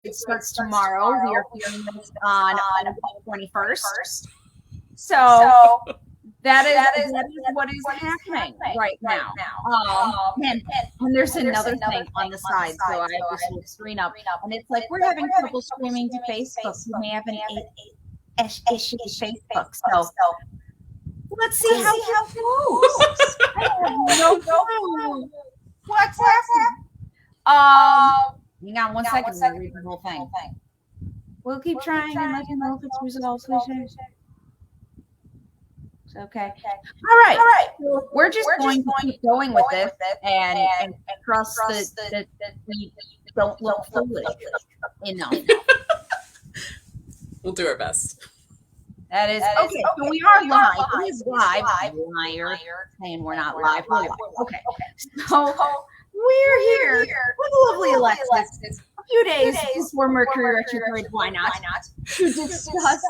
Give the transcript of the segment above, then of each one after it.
It starts tomorrow. We are filming this on August 21st. So that is what is happening right now. And there's another thing on the side. So I just will screen up, and it's like we're having trouble streaming to Facebook. We may have an issue with Facebook. So let's see how it goes. I have no clue what's happening. Hang on one second. We'll read the whole thing. We'll keep trying and let you know if it's resolved. Okay. All right. So we're just going to keep going with this and trust that we don't look foolish enough. We'll do our best. That is okay. So we are live. It is live. Liar. Saying we're not live. We're live. Okay. So we're here with lovely Alexis. A few days before Mercury retrograde. Why not? To discuss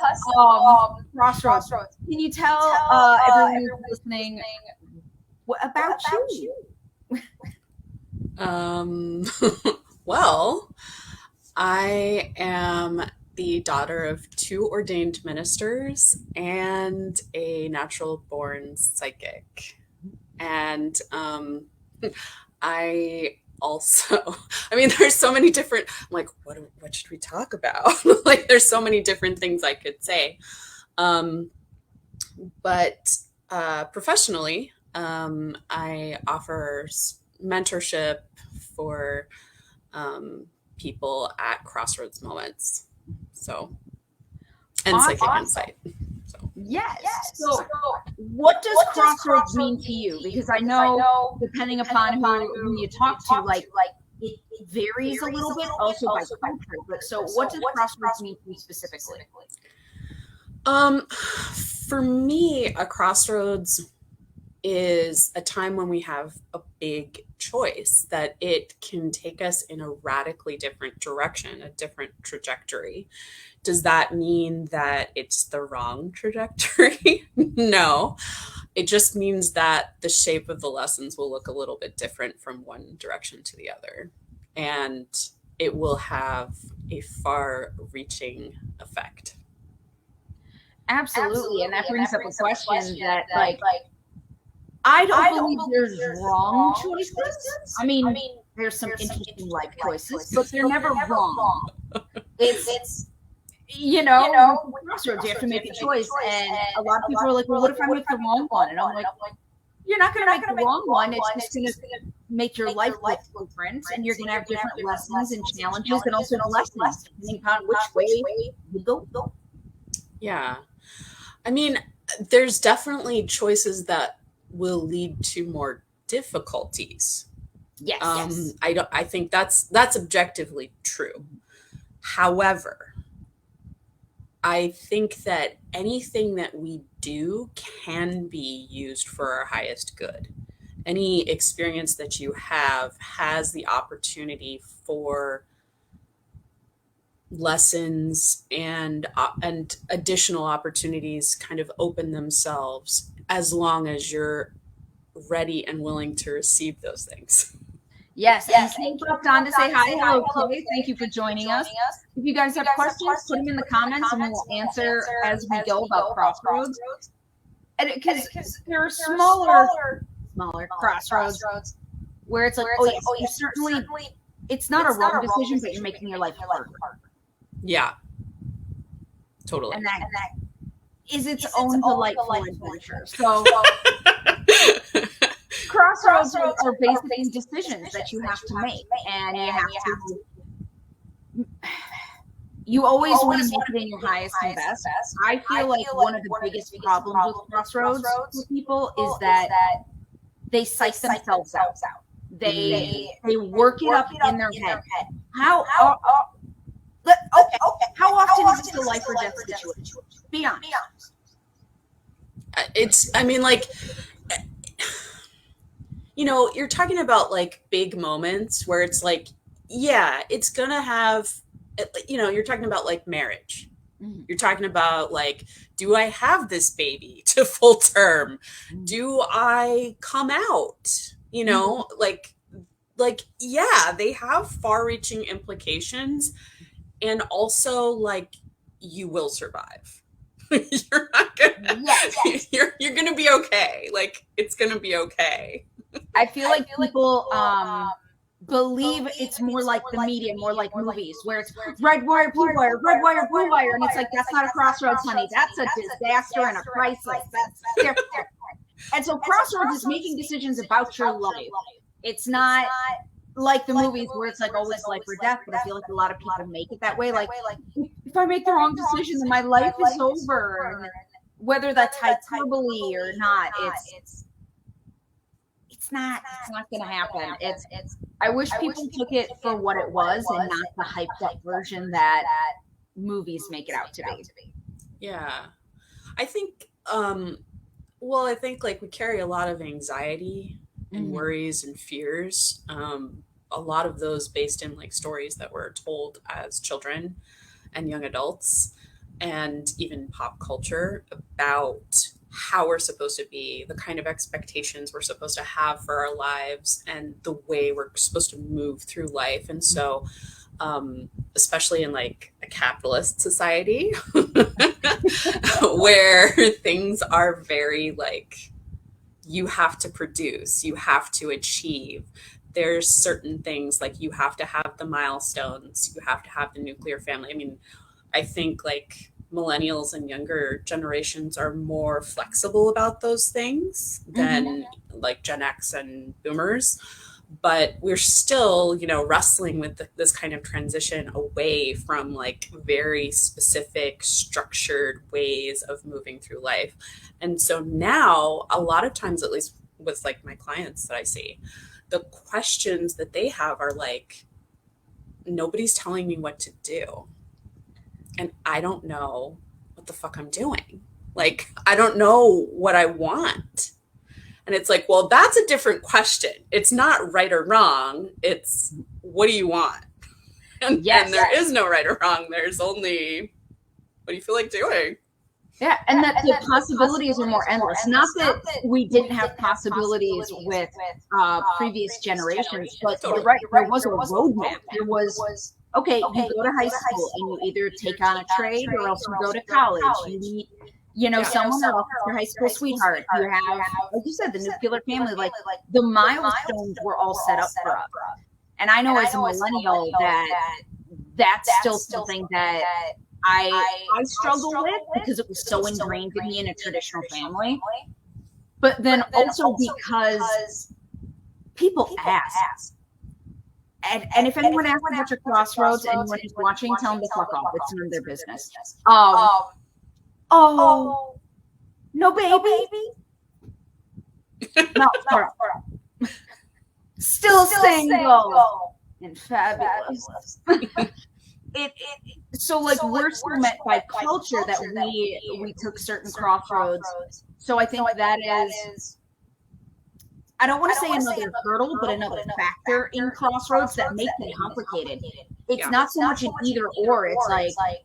Crossroads. Can you tell everyone who's listening about you? Well, I am the daughter of 2 ordained ministers and a natural born psychic. And I also, there's so many different, I'm like, what should we talk about? Like, there's so many different things I could say. But professionally, I offer mentorship for people at Crossroads moments. So, and psychic insight. So. Yes. So, what does Crossroads mean to you? Because I know, depending upon who you talk to, like it varies a little bit, also by country. But so, what does Crossroads mean to you specifically? For me, a crossroads is a time when we have a big choice that it can take us in a radically different direction, a different trajectory. Does that mean that it's the wrong trajectory? No. It just means that the shape of the lessons will look a little bit different from one direction to the other. And it will have a far-reaching effect. Absolutely. And that brings up a question that, like, I don't believe there's wrong choices. I mean, there's some interesting life choices, but they're never wrong. It's Crossroads, you have to make a choice. And a lot of people are like, well, what if I make the wrong one? And I'm like, you're not going to make the wrong one. It's just going to make your life look different. And you're going to have different lessons and challenges and also blessings, depending on which way you go. Yeah. There's definitely choices that will lead to more difficulties. Yes. I think that's objectively true. However, I think that anything that we do can be used for our highest good. Any experience that you have has the opportunity for lessons and additional opportunities kind of open themselves as long as you're ready and willing to receive those things. Yes. And Kate popped on to say hi. Hello, Kate. Thank you for joining us. If you guys have questions, put them in the comments and we'll answer as we go about Crossroads. And because there are smaller crossroads where it's like, you certainly, it's not a wrong decision, but you're making your life harder. Yeah, totally. And that is its own delightful adventure. So crossroads are basically decisions that you have to make, and you always want to make it in your highest and best. I feel like one of the biggest problems with crossroads for people is that they psych themselves out. They work it up in their head. How often is this a life or death situation? Be honest. You're talking about like big moments where it's like, yeah, it's gonna have, you're talking about like marriage. Mm-hmm. You're talking about like, do I have this baby to full term? Mm-hmm. Do I come out? Mm-hmm. Like, yeah, they have far-reaching implications. And also, like, you will survive. You're not gonna. Yes. You're gonna be okay. Like, it's gonna be okay. I feel like people believe it's more like the media, more like movies, where it's red wire, blue wire, and it's like, that's not a crossroads, honey. That's a disaster and a crisis. That's different. And so Crossroads is making decisions about your life. It's not like the movies where it's like always life or death, but I feel like a lot of people make it that way. Like, if I make the wrong decision, then my life is over. And whether that's hyperbole or not, it's not going to happen. I wish people took it for what it was and not the hyped up version that movies make it out to be. Yeah. I think, I think like we carry a lot of anxiety and worries and fears. A lot of those based in like stories that were told as children and young adults, and even pop culture about how we're supposed to be, the kind of expectations we're supposed to have for our lives, and the way we're supposed to move through life. And so, especially in like a capitalist society where things are very like, you have to produce, you have to achieve. There's certain things like you have to have the milestones, you have to have the nuclear family. I mean, I think like millennials and younger generations are more flexible about those things than like Gen X and boomers. But we're still, wrestling with this kind of transition away from like very specific structured ways of moving through life. And so now a lot of times, at least with like my clients that I see, the questions that they have are like, nobody's telling me what to do. And I don't know what the fuck I'm doing. Like, I don't know what I want. And it's like, well, that's a different question. It's not right or wrong. It's what do you want? And there is no right or wrong. There's only, what do you feel like doing? Yeah, and that the possibilities are more endless. Not that we didn't have possibilities with previous generations, but you're right, there was a roadmap. There was, okay, you go to high school and you either take on a trade or else you go to college. You meet, someone else, your high school sweetheart. You have, like you said, the nuclear family. Like, the milestones were all set up for us. And I know as a millennial that's still something that I struggle with because it was so ingrained in me in a traditional family. But then also because people ask. And if anyone asks about your Crossroads, anyone who's watching, tell them to fuck off. It's none of their business. No baby? No, still single and fabulous. So like we're still met by culture that we took certain crossroads. So I think that is, I don't want to say another hurdle, but another factor in Crossroads that makes it complicated. It's not so much an either or. It's like,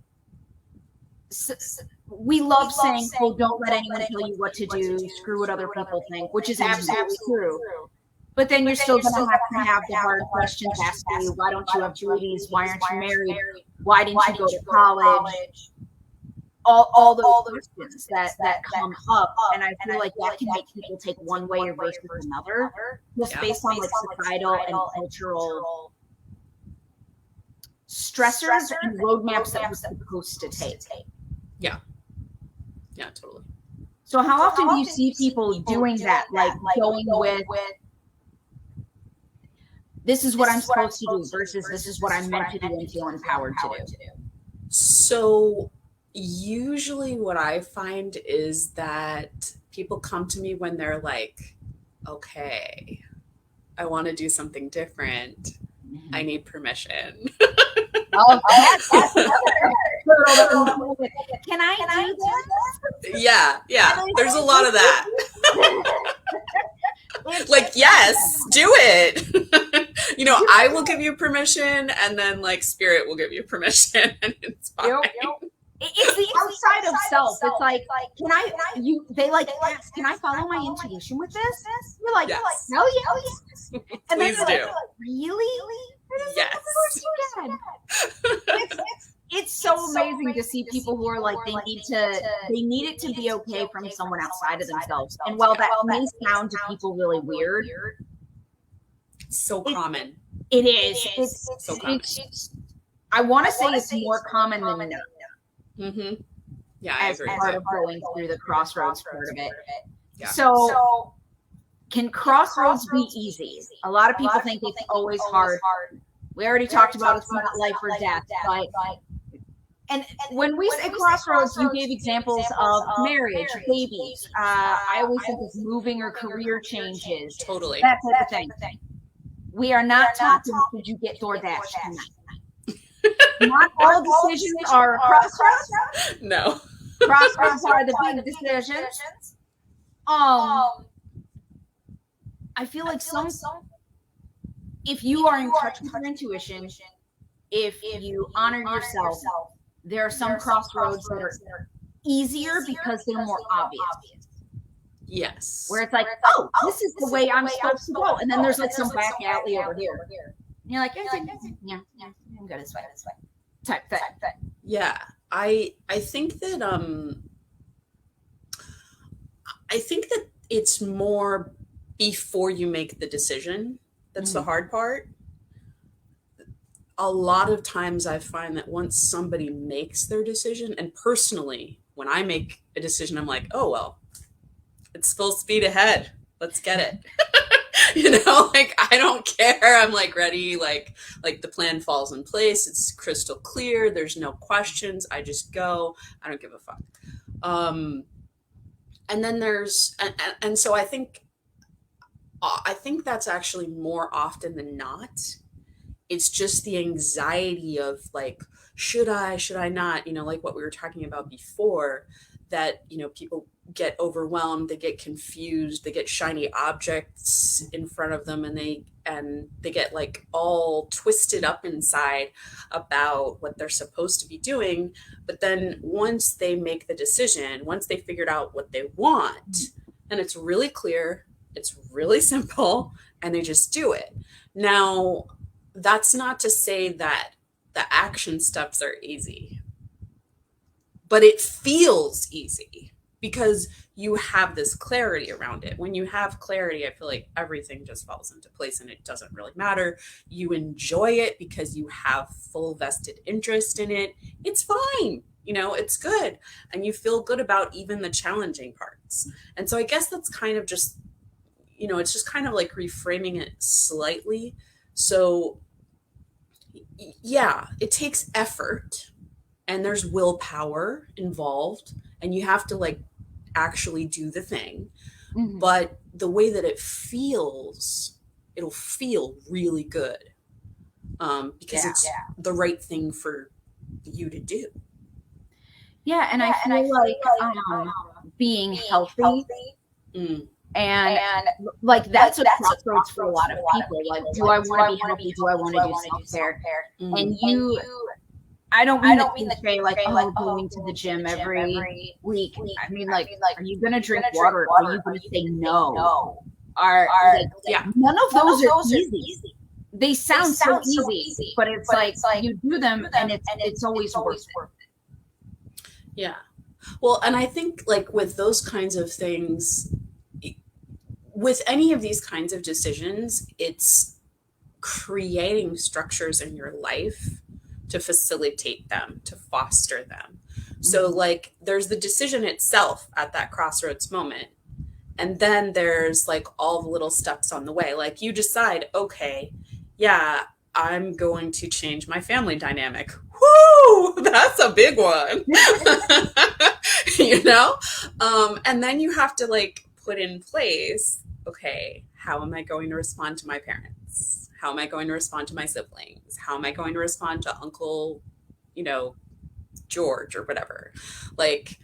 we love saying, oh, don't let anyone tell you what to do, screw what other people think, which is absolutely true. But then you're still going to have the hard questions asked you. Why don't you have babies? Why aren't you married? Why didn't you go to college? All those questions that come up. And I feel like that can make people take one way versus another, just based on like societal and cultural stressors and roadmaps that we're supposed to take. Yeah. Yeah, totally. So how often do you see people doing that? Like going with, this is what I'm supposed to do versus this is what I'm meant to do and feel empowered to do. So usually what I find is that people come to me when they're like, okay, I want to do something different. I need permission. Oh, that's another. Can I do this? Yeah. There's a lot of that. Like, yes, do it. I will give you permission, and then like spirit will give you permission, and it's fine. It's the outside of self. It's like, they ask, can I follow my intuition with this? You're like, yes. Hell yes. And please then do. Like, really? Yes. It's so amazing to see people who are like they need it to be okay from someone outside of themselves. And while that may sound to people really weird, so common. It is. It's so common. I want to say it's more common than not. Mm-hmm. Yeah, I agree. As part of going through the Crossroads part of it. Yeah. So can Crossroads be easy? A lot of people think it's always hard. We already talked about it's not life or death, but and when we say Crossroads, you gave examples of marriage, babies. I always think of moving or career changes. Totally. That type of thing. We are not talking, did you get DoorDash tonight? Not all decisions are crossroads. No. Crossroads are the big decisions. I feel like if you are in touch with your intuition, if you honor yourself, there are some crossroads that are easier because they're more obvious. Yes. Where it's like, oh, this is the way I'm supposed to go. And then there's like some back alley over here. And you're like, yeah, I'm good this way. Type thing. Yeah. I think that it's more before you make the decision. That's the hard part. A lot of times I find that once somebody makes their decision, and personally, when I make a decision, I'm like, oh, well, it's full speed ahead. Let's get it. Like, I don't care. I'm like ready. Like the plan falls in place. It's crystal clear. There's no questions. I just go. I don't give a fuck. And then there's, and so I think that's actually more often than not. It's just the anxiety of like, should I not, like what we were talking about before, that, people get overwhelmed, they get confused, they get shiny objects in front of them, and they get like all twisted up inside about what they're supposed to be doing. But then once they make the decision, once they figured out what they want, and it's really clear, it's really simple, and they just do it. Now, that's not to say that the action steps are easy, but it feels easy because you have this clarity around it. When you have clarity, I feel like everything just falls into place and it doesn't really matter. You enjoy it because you have full vested interest in it. It's fine. It's good. And you feel good about even the challenging parts. And so I guess that's kind of just, it's just kind of like reframing it slightly. So yeah, it takes effort and there's willpower involved, and you have to like actually do the thing. Mm-hmm. But the way that it feels, it'll feel really good because it's the right thing for you to do. Yeah, and I feel like being healthy and like that's a crossroads for a lot of people. Like, do I want to be healthy? Do I want to do self-care? And I don't mean the cliche like, going to the gym every week. I mean, like, are you going to drink water? Or are you going to say no? None of those are easy. They sound so easy, but it's like you do them and it's always worth it. Yeah. Well, and I think like with those kinds of things, with any of these kinds of decisions, it's creating structures in your life to facilitate them, to foster them. So like there's the decision itself at that crossroads moment. And then there's like all the little steps on the way. Like you decide, okay, yeah, I'm going to change my family dynamic. Woo! That's a big one. And then you have to like put in place, okay, how am I going to respond to my parents? How am I going to respond to my siblings? How am I going to respond to Uncle, George or whatever? Like,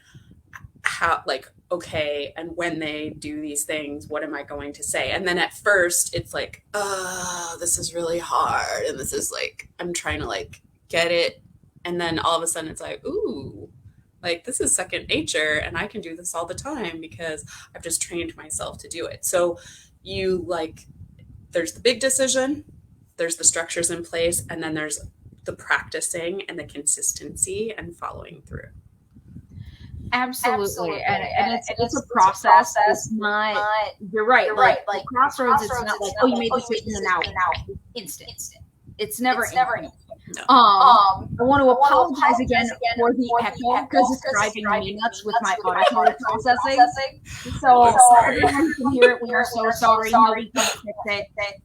how, like, okay, and when they do these things, what am I going to say? And then at first it's like, oh, this is really hard. And this is like, I'm trying to like get it. And then all of a sudden it's like, ooh, like this is second nature and I can do this all the time because I've just trained myself to do it. So you like, there's the big decision, there's the structures in place, and then there's the practicing and the consistency and following through. Absolutely. And it's a process. It's not, you're right. Like Crossroads, it's not like, oh, you made the decision and now instant. It's never instant. No. I want to apologize again for the echo because it's driving me nuts with my auditory processing. So everyone can hear it. We are so sorry. No, we can't fix it.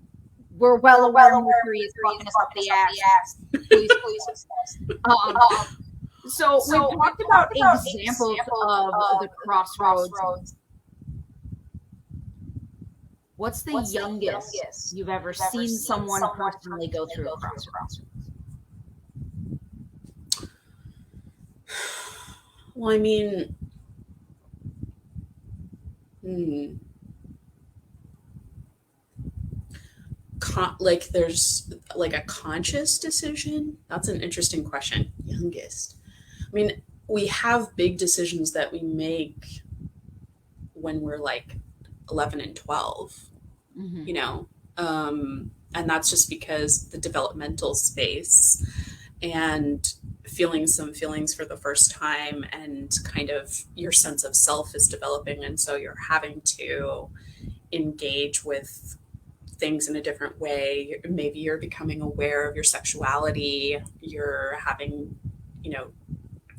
We're well aware Mercury is fucking us up the ass. Please. So we talked about examples of the Crossroads. What's the youngest you've ever seen someone personally go through a Crossroads? Well, I mean, like there's like a conscious decision. That's an interesting question. Youngest. I mean, we have big decisions that we make when we're like 11 and 12, you know, and that's just because the developmental space and feeling some feelings for the first time and kind of your sense of self is developing. And so you're having to engage with things in a different way. Maybe you're becoming aware of your sexuality. You're having, you know,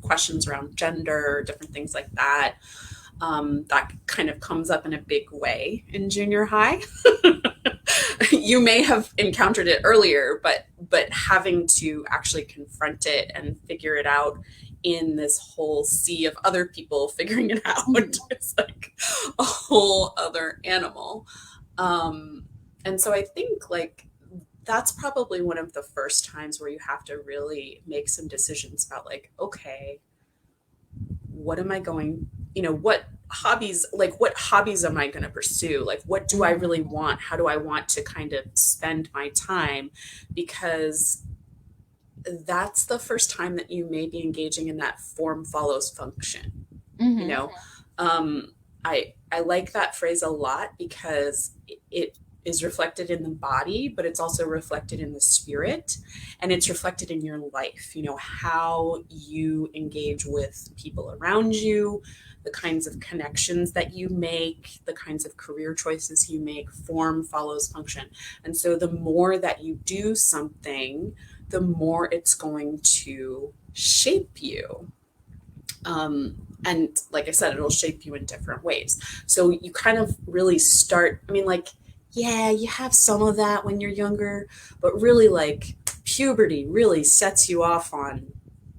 questions around gender, different things like that. That kind of comes up in a big way in junior high. You may have encountered it earlier, but having to actually confront it and figure it out in this whole sea of other people figuring it out, it's like a whole other animal. And so I think like that's probably one of the first times where you have to really make some decisions about like, okay, what am I going, you know, what hobbies am I going to pursue? Like, what do I really want? How do I want to kind of spend my time? Because that's the first time that you may be engaging in that form follows function. You know, I like that phrase a lot because it is reflected in the body, but it's also reflected in the spirit, and it's reflected in your life, you know, how you engage with people around you, the kinds of connections that you make, the kinds of career choices you make. Form follows function. And so the more that you do something, the more it's going to shape you. And like I said, it'll shape you in different ways. So you kind of really start, I mean, like, yeah, you have some of that when you're younger, but really like puberty really sets you off on,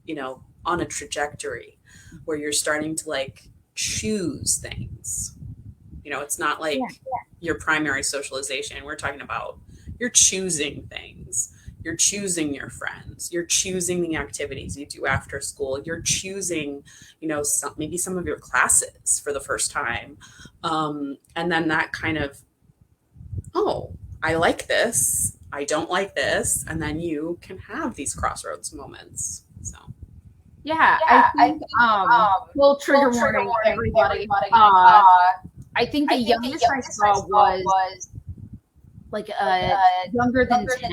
you know, on a trajectory where you're starting to like choose things. You know, it's not like your primary socialization. We're talking about you're choosing things. You're choosing your friends. You're choosing the activities you do after school. You're choosing, you know, maybe some of your classes for the first time. And then that kind of, oh, I like this. I don't like this. And then you can have these crossroads moments. So. Yeah, I think, full trigger warning, everybody. I think the youngest I saw was like younger than 10.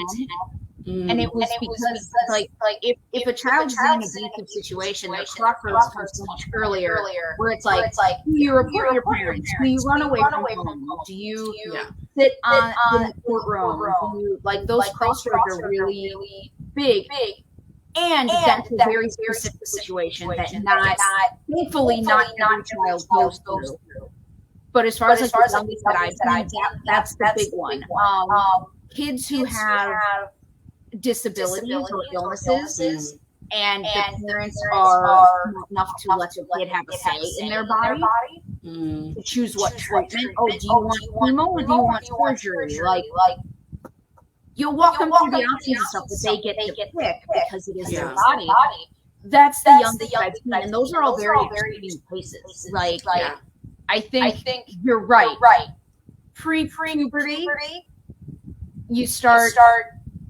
And it was because, like if a child's in an abusive situation, the crossroads comes so much earlier, where it's like, do you report your parents? Do you run away from home? Do you sit in the courtroom? Do you, like, those crossroads are really big. And that's a very specific situation that thankfully not every child goes through. But as far as the youngest that I've seen, that's the big one. Kids who have disabilities or illnesses, and the parents are not enough to let the kid have a say in their body, to choose what treatment. Oh, do you want chemo or do you want surgery? Like you'll walk them through the options and stuff, but they get to pick because it is their body. That's the youngest I've seen, and those are all very extreme cases. Like, I think you're right. Pre-puberty, you start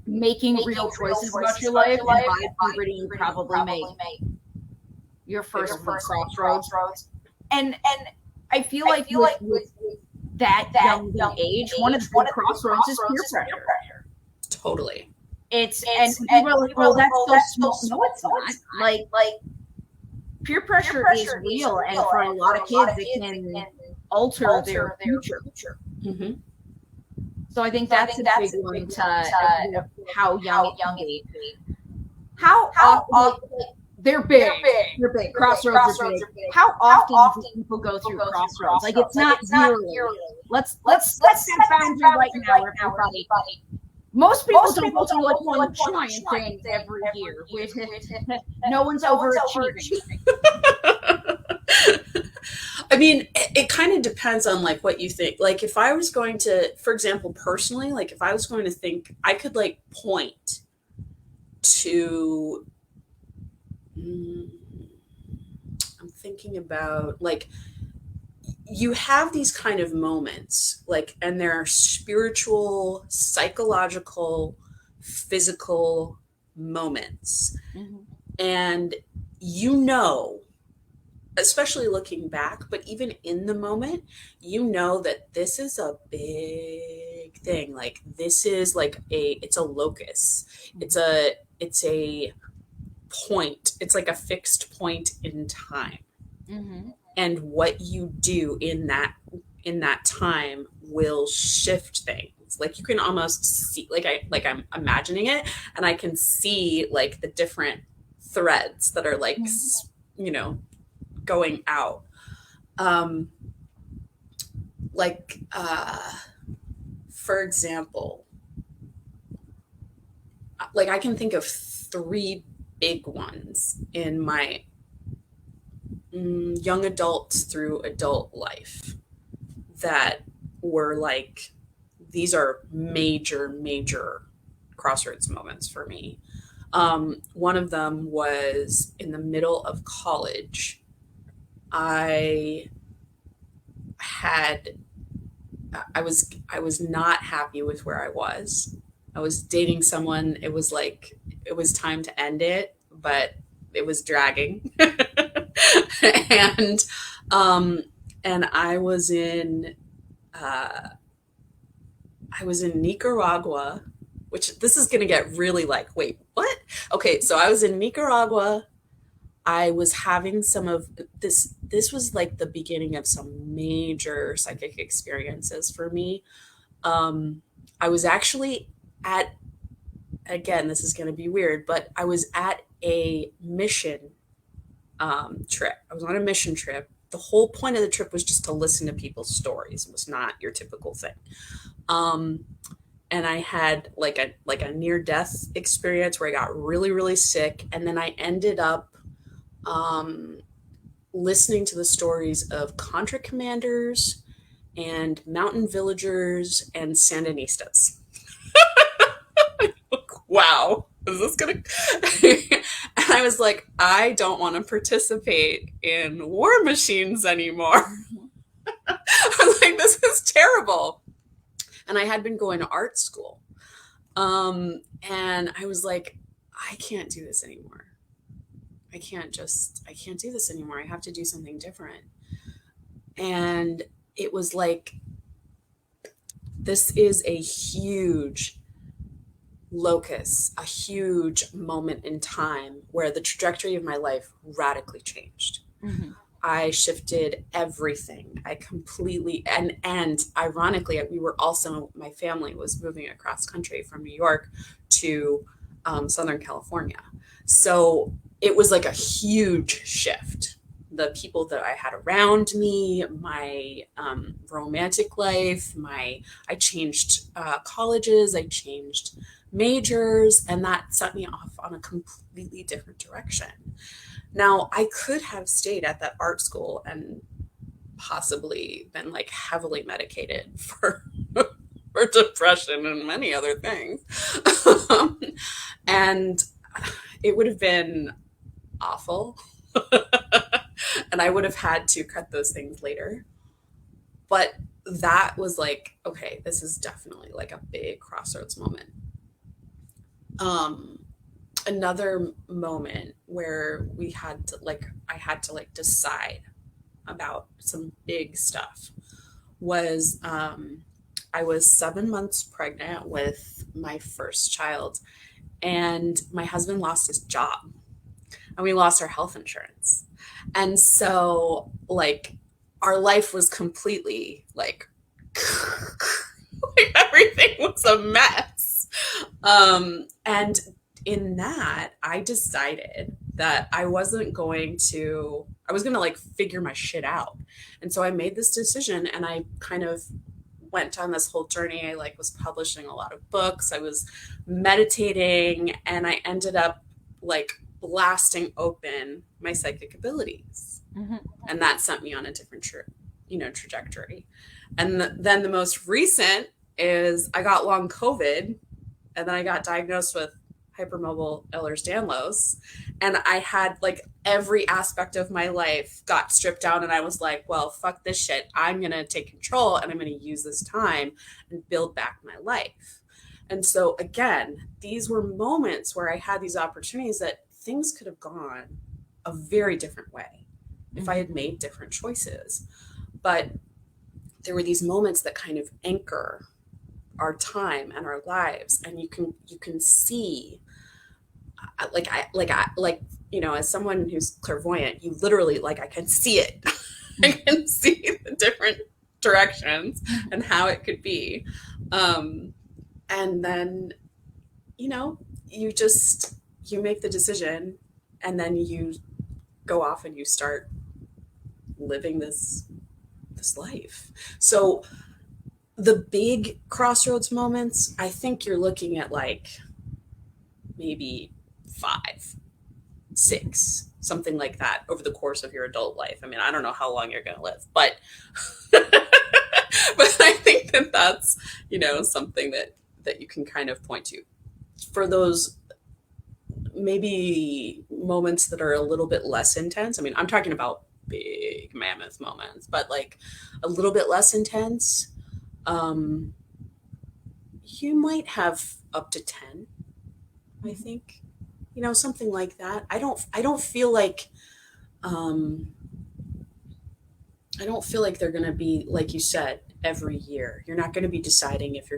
making real choices about your life, and by puberty, you probably make your first crossroads. And I feel like with that young age, one of the big crossroads is peer pressure. Totally. and people are like, oh, that's so small. No, it's not. Like, peer pressure is real, and for a lot of kids, it can alter their future. Mm-hmm. So I think that's a big one to how young it can be. How often they're big. They're big. Crossroads are big. How often do people go through Crossroads? Like, it's not yearly. Let's set that boundary right now, everybody. Most people don't go through like one giant thing every year. No one's overachieving. I mean, it kind of depends on like what you think. Like if I was going to, for example, personally, like if I was going to think, I could like point to, I'm thinking about like, you have these kind of moments, like, and there are spiritual, psychological, physical moments. Mm-hmm. And you know, especially looking back, but even in the moment, you know that this is a big thing. Like this is like it's a locus. It's a point. It's like a fixed point in time. Mm-hmm. And what you do in that time will shift things. Like you can almost see, I'm imagining it, and I can see like the different threads that are like, you know, going out. For example, like I can think of 3 big ones in my young adult through adult life that were like, these are major crossroads moments for me. One of them was in the middle of college. I was not happy with where I was. I was dating someone. It was time to end it, but it was dragging. and I was in Nicaragua, which this is going to get really like, wait, what? Okay, so I was in Nicaragua. I was having some of this. This was like the beginning of some major psychic experiences for me. I was actually again, this is going to be weird, but I was at a mission trip. I was on a mission trip. The whole point of the trip was just to listen to people's stories. It was not your typical thing. And I had like a near-death experience where I got really, really sick. And then I ended up listening to the stories of Contra commanders and mountain villagers and Sandinistas. Wow, is this gonna? And I was like, I don't want to participate in war machines anymore. I was like, this is terrible. And I had been going to art school. And I was like, I can't do this anymore. I can't do this anymore. I have to do something different. And it was like, this is a huge locus, a huge moment in time where the trajectory of my life radically changed. Mm-hmm. I shifted everything. I completely, and ironically, we were also, my family was moving across country from New York to Southern California. So it was like a huge shift. The people that I had around me, my romantic life, I changed colleges, I changed majors, and that set me off on a completely different direction. Now, I could have stayed at that art school and possibly been like heavily medicated for depression and many other things. And it would have been awful. And I would have had to cut those things later. But that was like, okay, this is definitely like a big crossroads moment. Another moment where I had to decide about some big stuff was I was 7 months pregnant with my first child, and my husband lost his job, and we lost our health insurance. And so like our life was completely like, like everything was a mess. And in that, I decided that I was going to like figure my shit out. And so I made this decision, and I kind of went on this whole journey. I like was publishing a lot of books. I was meditating, and I ended up like blasting open my psychic abilities. Mm-hmm. And that sent me on a different trajectory. And then the most recent is I got long COVID, and then I got diagnosed with hypermobile Ehlers-Danlos, and I had like every aspect of my life got stripped down, and I was like, well, fuck this shit. I'm going to take control, and I'm going to use this time and build back my life. And so again, these were moments where I had these opportunities that things could have gone a very different way if I had made different choices. But there were these moments that kind of anchor our time and our lives, and you can see like you know, as someone who's clairvoyant, you literally like I can see it. I can see the different directions and how it could be, and then you know, you make the decision, and then you go off and you start living this life. So the big crossroads moments, I think you're looking at like maybe 5, 6, something like that over the course of your adult life. I mean, I don't know how long you're going to live, but but I think that that's, you know, something that you can kind of point to for those maybe moments that are a little bit less intense. I mean, I'm talking about big mammoth moments, but like a little bit less intense. You might have up to 10, I think, you know, something like that. I don't feel like they're going to be, like you said, every year. You're not going to be deciding if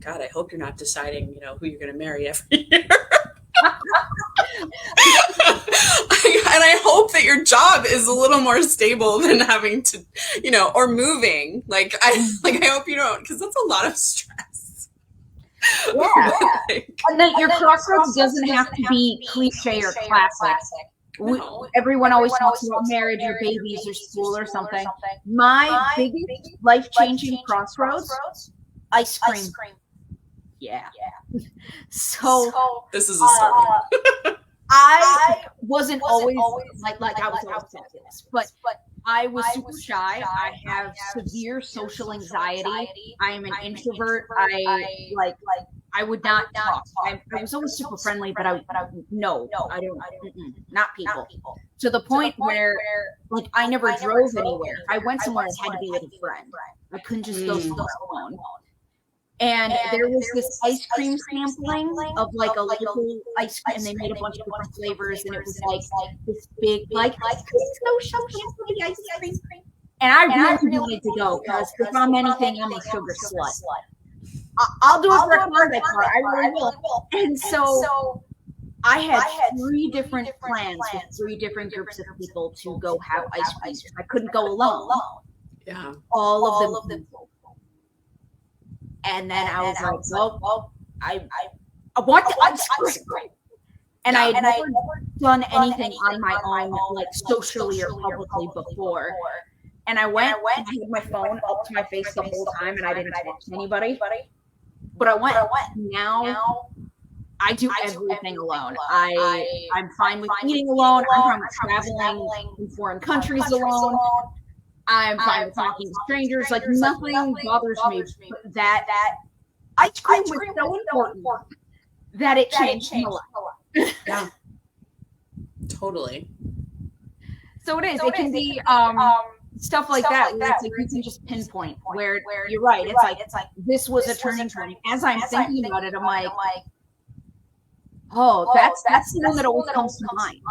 God, I hope you're not deciding, you know, who you're going to marry every year. And I hope that your job is a little more stable than having to, you know, or moving. I hope you don't, because that's a lot of stress. Yeah. And then your crossroads doesn't have to be cliche or classic. No. Everyone always talks about marriage or babies or school or something. My biggest life-changing crossroads, ice cream. Yeah. So this is a story. I wasn't always like I was always this, but I was super shy. I have severe social anxiety. I am an introvert. I would not talk. I was always super friendly, but I don't. Not people. To the point where like I never drove anywhere. If I went somewhere, it had to be with a friend. I couldn't just go somewhere alone. And there was this ice cream sampling of like a local ice cream, and they made a bunch of different flavors, and it was like this big like ice cream. And I really wanted to go, because if I'm anything, I'm a sugar slut. I'll do it for a birthday party. I really will. And so I had 3 different plans with 3 different groups of people to go have ice cream. I couldn't go alone. Yeah. All of them. And then I was like, well, I want the ice cream. And I had never done anything on my own, like socially or publicly before. And I went and I had my phone up to my face the whole time, and I didn't talk to anybody. But I went. Now I do everything alone. I'm fine with eating alone. I'm fine with traveling in foreign countries alone. I'm fine with talking to strangers. Like nothing bothers me. But that ice cream was so important that it changed my life. Yeah, totally. So it is. It can be stuff like that. Where it's like you can just pinpoint where you're right. It's like this was a turning point. As I'm thinking about it, I'm like, oh, that's the one that always comes to mind.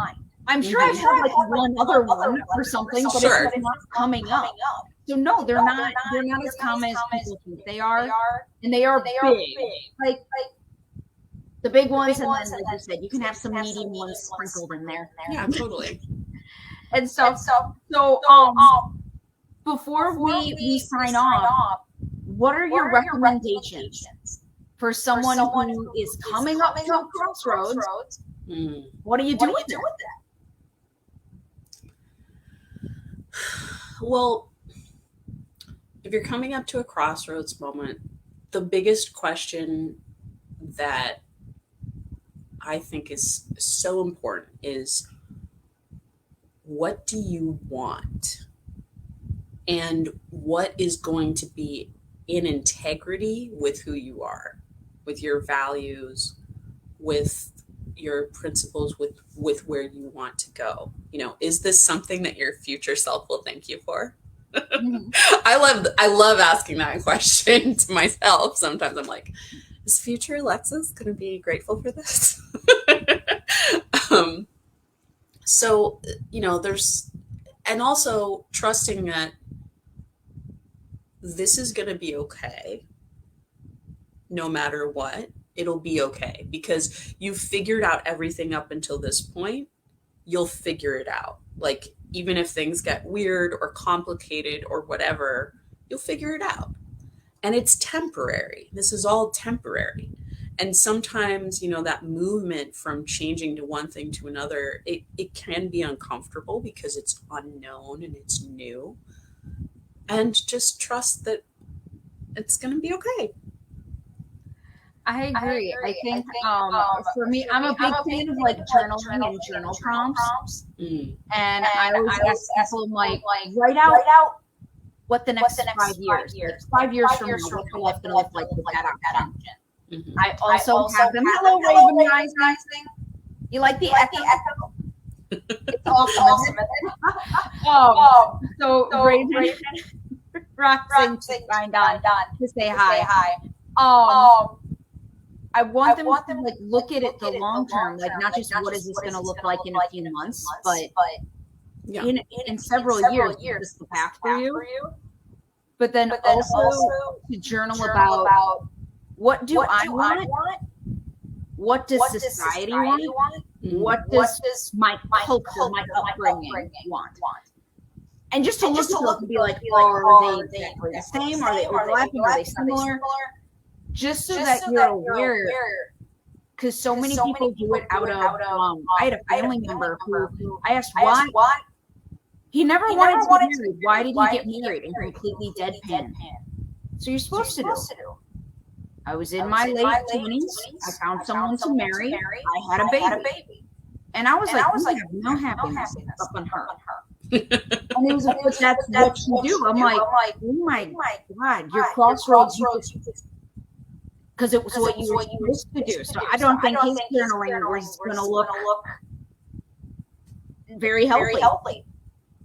I'm sure I've had like one other one or something, but it's not coming up. So no, they're not as common as people think they are, and they are big. Like The big ones, and then, like you said, you can have some medium ones sprinkled in there. Yeah, totally. And so, before we sign off, what are your recommendations for someone who is coming up to a crossroads? What do you do with that? Well, if you're coming up to a crossroads moment, the biggest question that I think is so important is, what do you want? And what is going to be in integrity with who you are, with your values, with your principles, with where you want to go? You know, is this something that your future self will thank you for? Mm-hmm. I love asking that question to myself. Sometimes I'm like, is future Alexis going to be grateful for this? So, you know, and also trusting that this is going to be okay. No matter what, it'll be okay, because you've figured out everything up until this point. You'll figure it out. Like, even if things get weird or complicated or whatever, you'll figure it out. And it's temporary. This is all temporary. And sometimes, you know, that movement from changing to one thing to another, it can be uncomfortable because it's unknown and it's new. And just trust that it's going to be okay. I agree. I think for me, I'm a big fan of like journaling and journal prompts. And I always ask people, like, write out what the next 5 years. Like 5 years from now, what's your life going to look like with that option? Mm-hmm. I also have them. Hello, Raven Rising. You like the echo? It's awesome. So Raven Rising signed on to say hi. I want them to like look at it the long term, like not just what is this going to look like in a few months, but in several years, this is the path for you. But then also to journal about, what do I want? What does society want? What does my culture, my upbringing want? And just to look at those and be like, are they exactly the same? Are they overlapping? Are they similar? Just so that you're aware, because so many people do it out of, I had a family member who I asked why. He never wanted to get married. Why did he get married? And completely deadpan. So you're supposed to do. I was in my late 20s. I found someone to marry. I had a baby. And I was like, I have no happiness up on her. And he was like, but that's what you do. I'm like, oh my God, your crossroads, because it was what you were supposed to do. So I don't think his journaling is going to look very healthy.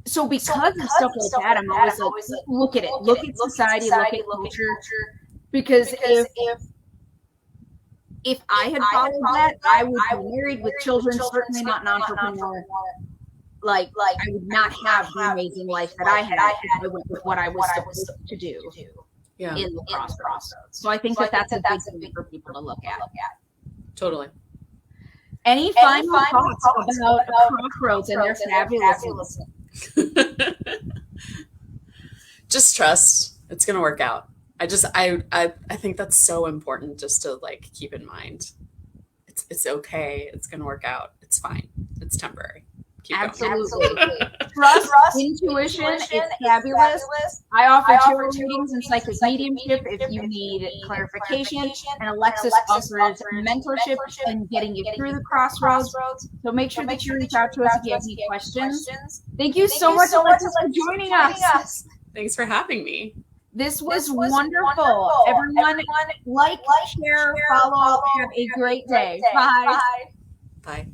So because of stuff like that, I'm always like, look at it. Look at society, look at culture. Because if I had followed that, I would be married with children, certainly not an entrepreneur. Like I would not have the amazing life that I had if I went with what I was supposed to do. In the crossroads. So I think that's a big thing for people to look at. Totally. Any final thoughts about crossroads and their fabulous? Just trust. It's gonna work out. I think that's so important, just to like keep in mind. It's okay. It's gonna work out. It's fine. It's temporary. Absolutely. Trust, intuition, it's fabulous. I offer tarot readings and psychic mediumship if you need clarification. And Alexis offers mentorship and getting you through the crossroads. So make sure that you reach out to us if you have any questions. Thank you so much, Alexis, for joining us. Thanks for having me. This was wonderful. Everyone, like, share, follow. Have a great day. Bye. Bye.